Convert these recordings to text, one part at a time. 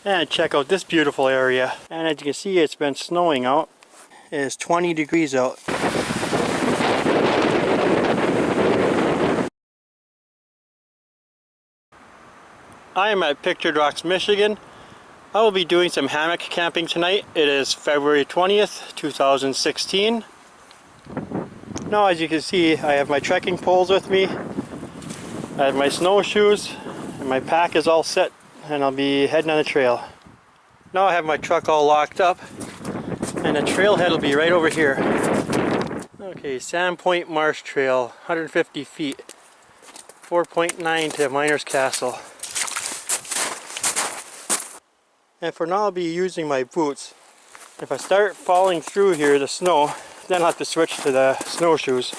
And check out this beautiful area. And as you can see, it's been snowing out. It is 20 degrees out. I am at Pictured Rocks, Michigan. I will be doing some hammock camping tonight. It is February 20th, 2016. Now, as you can see, I have my trekking poles with me. I have my snowshoes, and my pack is all set, and I'll be heading on the trail. Now I have my truck all locked up, and the trailhead will be right over here. Okay, Sandpoint Marsh Trail, 150 feet, 4.9 to Miner's Castle. And for now I'll be using my boots. If I start falling through here, the snow, then I'll have to switch to the snowshoes.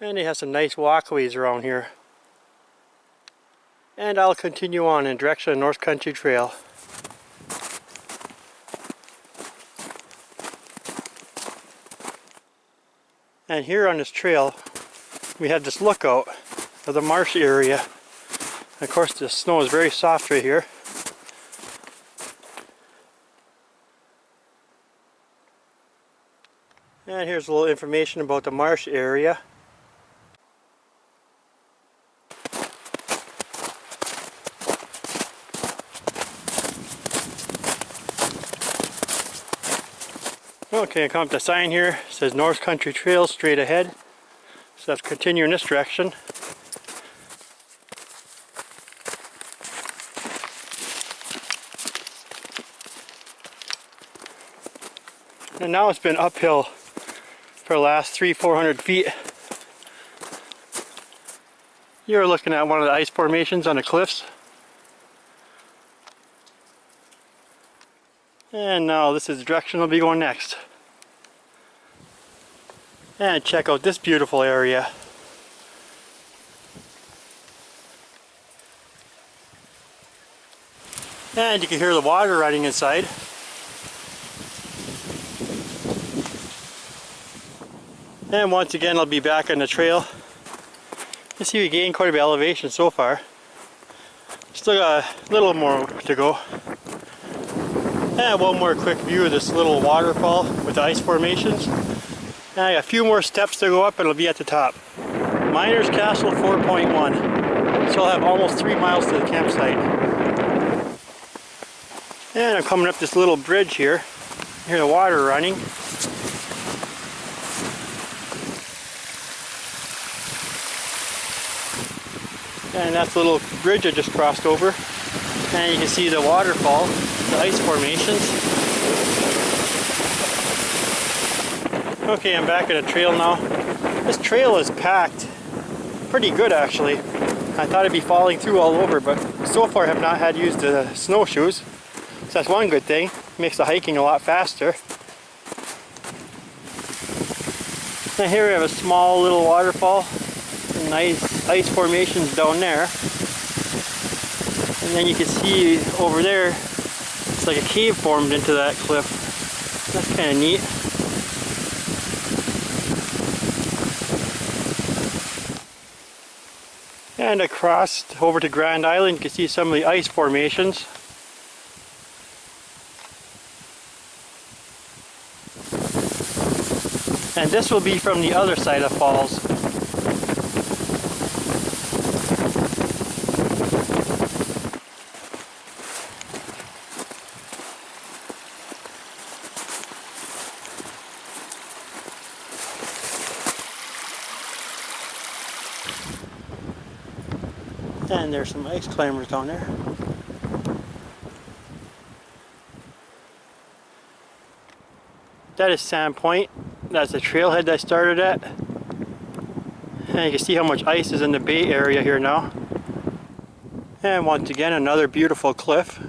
And they have some nice walkways around here. And I'll continue on in direction of North Country Trail. And here on this trail, we have this lookout of the marsh area. Of course, the snow is very soft right here. And here's a little information about the marsh area. Okay, I come up to the sign here. It says North Country Trail straight ahead. So let's continue in this direction. And now it's been uphill for the last 300-400 feet. You're looking at one of the ice formations on the cliffs. And now this is the direction I'll be going next. And check out this beautiful area. And you can hear the water running inside. And once again I'll be back on the trail. You see we gained quite a bit of elevation so far. Still got a little more to go. And one more quick view of this little waterfall with the ice formations. And I got a few more steps to go up and it'll be at the top. Miner's Castle 4.1. So I'll have almost 3 miles to the campsite. And I'm coming up this little bridge here. You hear the water running. And that's the little bridge I just crossed over. And you can see the waterfall, the ice formations. Okay, I'm back at the trail now. This trail is packed pretty good actually. I thought I'd be falling through all over, but so far I have not had to use the snowshoes. So that's one good thing. Makes the hiking a lot faster. And here we have a small little waterfall. Nice ice formations down there. And then you can see over there, it's like a cave formed into that cliff. That's kind of neat. And across over to Grand Island, you can see some of the ice formations. And this will be from the other side of the falls. And there's some ice climbers down there. That is Sandpoint. That's the trailhead I started at. And you can see how much ice is in the bay area here now. And once again, another beautiful cliff.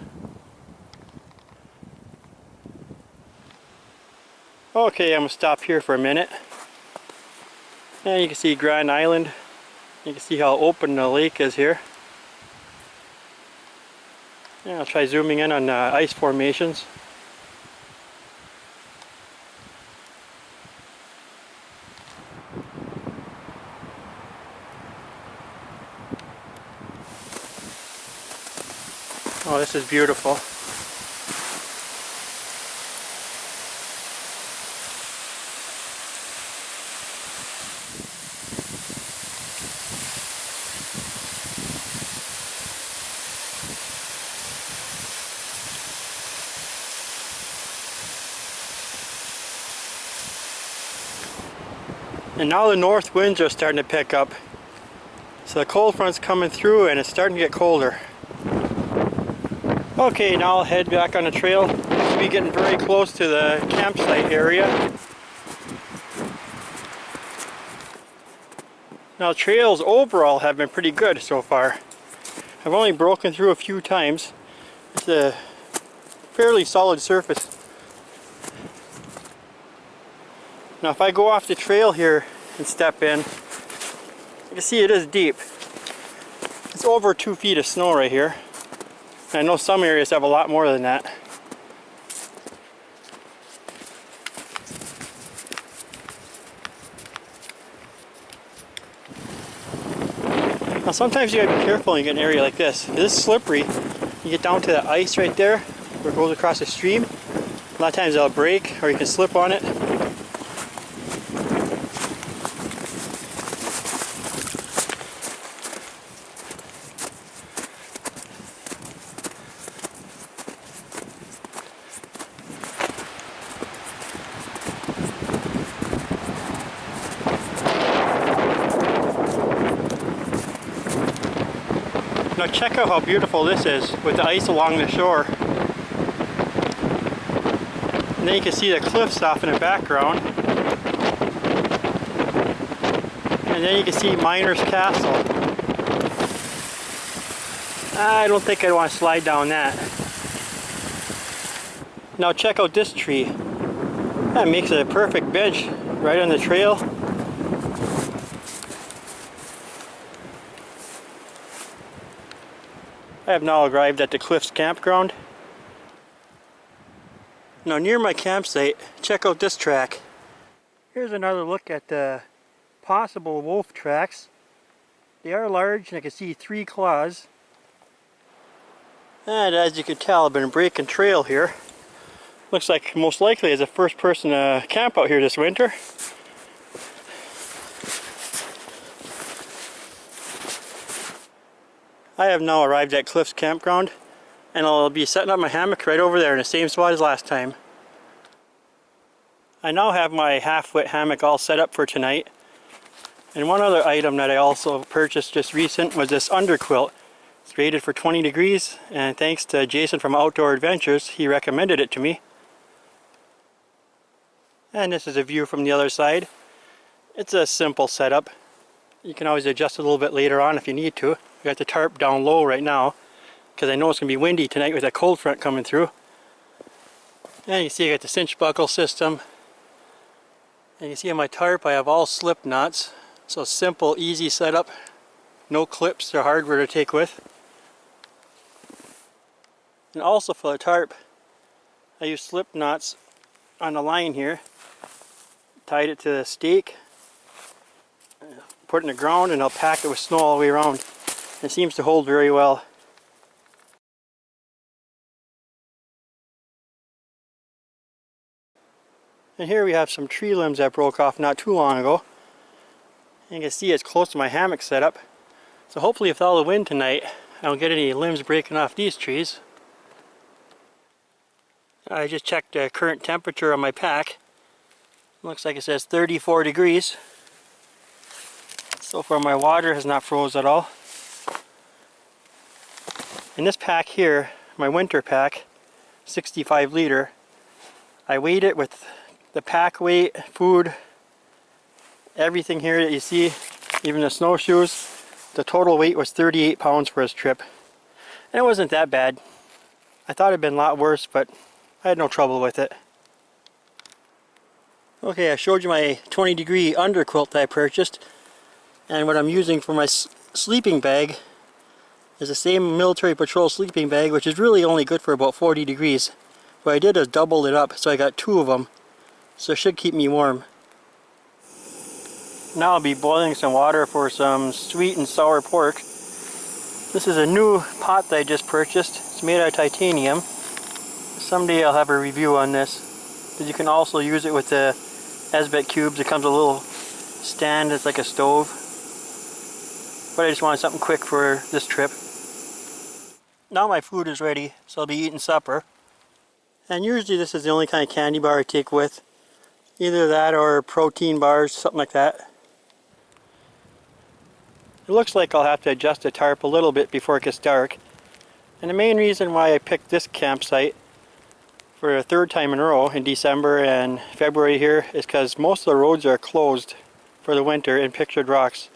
Okay, I'm going to stop here for a minute. And you can see Grand Island. You can see how open the lake is here. Yeah, I'll try zooming in on ice formations. Oh, this is beautiful. And now the north winds are starting to pick up. So the cold front's coming through and it's starting to get colder. Okay, now I'll head back on the trail. We'll be getting very close to the campsite area. Now trails overall have been pretty good so far. I've only broken through a few times. It's a fairly solid surface. Now if I go off the trail here and step in, you can see it is deep. It's over 2 feet of snow right here. And I know some areas have a lot more than that. Now sometimes you gotta be careful when you get an area like this. It is slippery. You get down to the ice right there where it goes across the stream. A lot of times it'll break or you can slip on it. Now check out how beautiful this is with the ice along the shore. And then you can see the cliffs off in the background. And then you can see Miner's Castle. I don't think I'd want to slide down that. Now check out this tree. That makes it a perfect bench right on the trail. I have now arrived at the Cliffs campground. Now near my campsite, check out this track. Here's another look at the possible wolf tracks. They are large and I can see 3 claws. And as you can tell, I've been breaking trail here. Looks like most likely as the first person to camp out here this winter. I have now arrived at Cliffs Campground and I'll be setting up my hammock right over there in the same spot as last time. I now have my Half-Wit Hammock all set up for tonight. And one other item that I also purchased just recent was this underquilt. It's rated for 20 degrees and thanks to Jason from Outdoor Adventures, he recommended it to me. And this is a view from the other side. It's a simple setup. You can always adjust a little bit later on if you need to. I got the tarp down low right now because I know it's going to be windy tonight with that cold front coming through. And you see I got the cinch buckle system. And you see on my tarp I have all slip knots. So simple, easy setup. No clips or hardware to take with. And also for the tarp, I use slip knots on the line here. Tied it to the stake. Put it in the ground and I'll pack it with snow all the way around. It seems to hold very well. And here we have some tree limbs that broke off not too long ago. And you can see it's close to my hammock setup. So hopefully with all the wind tonight, I don't get any limbs breaking off these trees. I just checked the current temperature on my pack. Looks like it says 34 degrees. So far my water has not froze at all. In this pack here, my winter pack, 65 liter, I weighed it with the pack weight, food, everything here that you see, even the snowshoes. The total weight was 38 pounds for this trip. And it wasn't that bad. I thought it'd been a lot worse, but I had no trouble with it. Okay, I showed you my 20 degree underquilt that I purchased. And what I'm using for my sleeping bag is the same military patrol sleeping bag, which is really only good for about 40 degrees. What I did is doubled it up, so I got 2 of them. So it should keep me warm. Now I'll be boiling some water for some sweet and sour pork. This is a new pot that I just purchased. It's made out of titanium. Someday I'll have a review on this. But you can also use it with the Esbit cubes. It comes with a little stand that's like a stove. But I just wanted something quick for this trip. Now my food is ready, so I'll be eating supper. And usually this is the only kind of candy bar I take with. Either that or protein bars, something like that. It looks like I'll have to adjust the tarp a little bit before it gets dark. And the main reason why I picked this campsite for a third time in a row in December and February here is because most of the roads are closed for the winter in Pictured Rocks.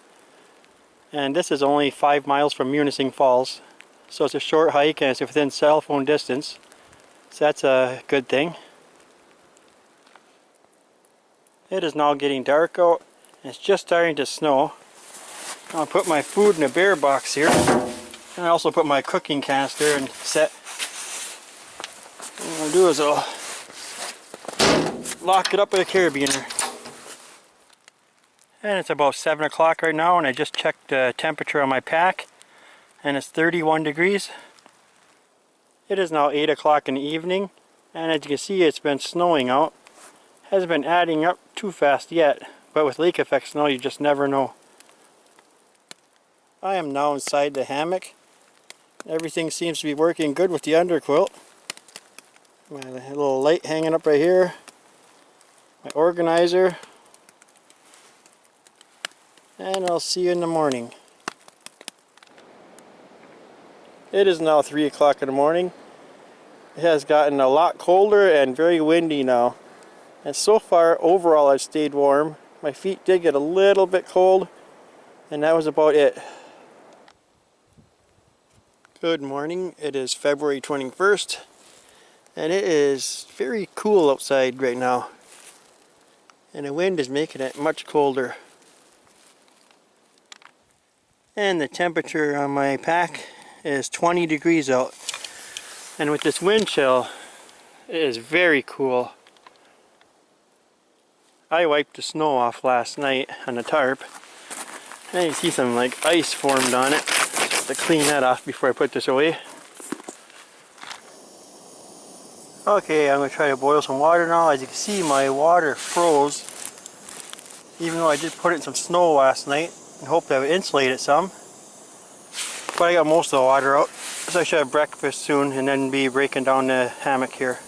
And this is only 5 miles from Munising Falls. So it's a short hike and it's within cell phone distance. So that's a good thing. It is now getting dark out and it's just starting to snow. I'll put my food in a bear box here. And I also put my cooking canister and set. What I'll do is I'll lock it up with a carabiner. And it's about 7 o'clock right now and I just checked the temperature on my pack and it's 31 degrees. It is now 8 o'clock in the evening and as you can see it's been snowing out. Hasn't been adding up too fast yet, but with lake effect snow you just never know. I am now inside the hammock. Everything seems to be working good with the underquilt. My little light hanging up right here. My organizer. And I'll see you in the morning. It is now 3 o'clock in the morning. It has gotten a lot colder and very windy now. And so far, overall, I've stayed warm. My feet did get a little bit cold, and that was about it. Good morning. It is February 21st, and it is very cool outside right now. And the wind is making it much colder. And the temperature on my pack is 20 degrees out. And with this wind chill, it is very cool. I wiped the snow off last night on the tarp. And you see some like ice formed on it. Just to clean that off before I put this away. Okay, I'm going to try to boil some water now. As you can see, my water froze. Even though I did put it in some snow last night and hoped I would insulate it some. But I got most of the water out. So I should have breakfast soon and then be breaking down the hammock here.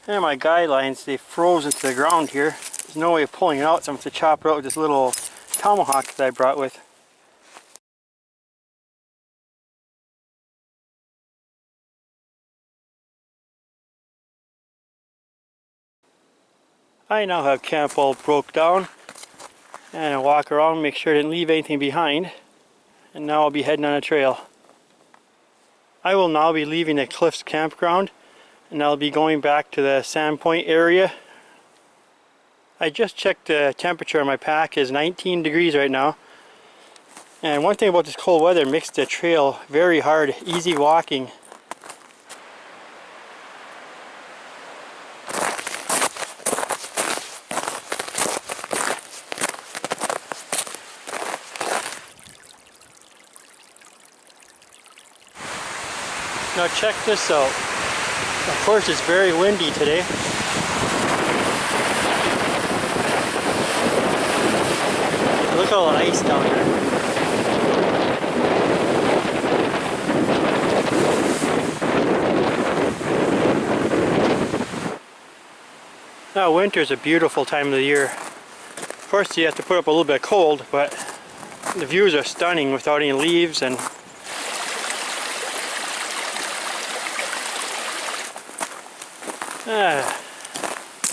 And my guide lines, they froze into the ground here. There's no way of pulling it out, so I'm going to chop it out with this little tomahawk that I brought with. I now have camp all broke down. And I walk around, make sure I didn't leave anything behind. And now I'll be heading on a trail. I will now be leaving the Cliffs campground. And I'll be going back to the Sandpoint area. I just checked the temperature on my pack is 19 degrees right now. And one thing about this cold weather makes the trail very hard, easy walking. Now check this out. Of course it's very windy today. Look at all the ice down here. Now winter's a beautiful time of the year. Of course you have to put up a little bit of cold, but the views are stunning without any leaves and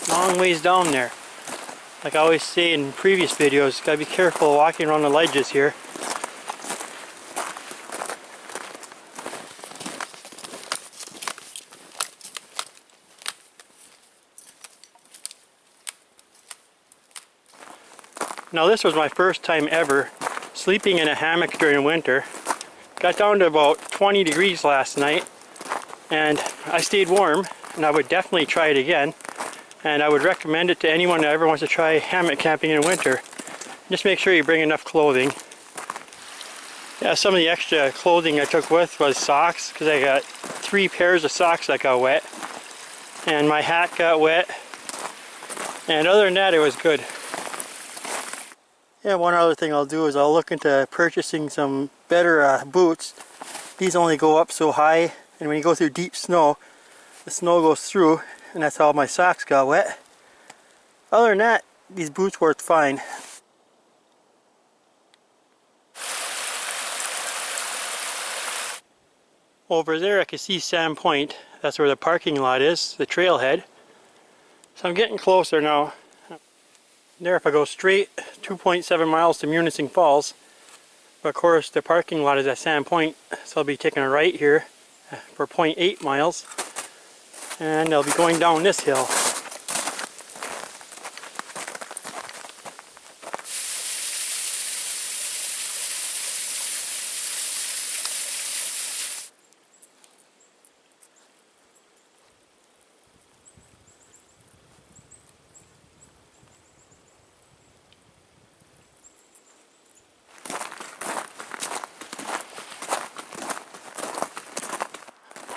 long ways down there. Like I always say in previous videos, gotta be careful walking around the ledges here. Now this was my first time ever sleeping in a hammock during winter. Got down to about 20 degrees last night and I stayed warm, and I would definitely try it again. And I would recommend it to anyone that ever wants to try hammock camping in winter. Just make sure you bring enough clothing. Yeah, some of the extra clothing I took with was socks, because I got 3 pairs of socks that got wet. And my hat got wet. And other than that, it was good. Yeah, one other thing I'll do is I'll look into purchasing some better boots. These only go up so high, and when you go through deep snow, the snow goes through, and that's how my socks got wet. Other than that, these boots worked fine. Over there I can see Sand Point. That's where the parking lot is, the trailhead. So I'm getting closer now. There, if I go straight 2.7 miles to Munising Falls, but of course the parking lot is at Sand Point, so I'll be taking a right here for 0.8 miles, and I'll be going down this hill.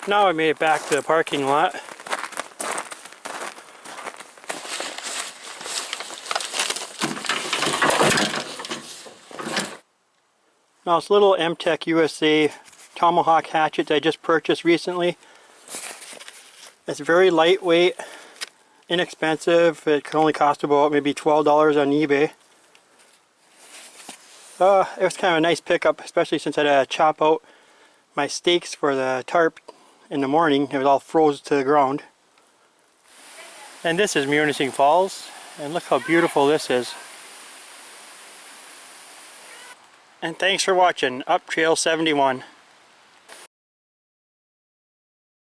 Now I made it back to the parking lot. Now this little MTech USA Tomahawk hatchet that I just purchased recently. It's very lightweight, inexpensive. It can only cost about maybe $12 on eBay. It was kind of a nice pickup, especially since I had to chop out my stakes for the tarp in the morning. It was all froze to the ground. And this is Munising Falls, and look how beautiful this is. And thanks for watching Up Trail 71.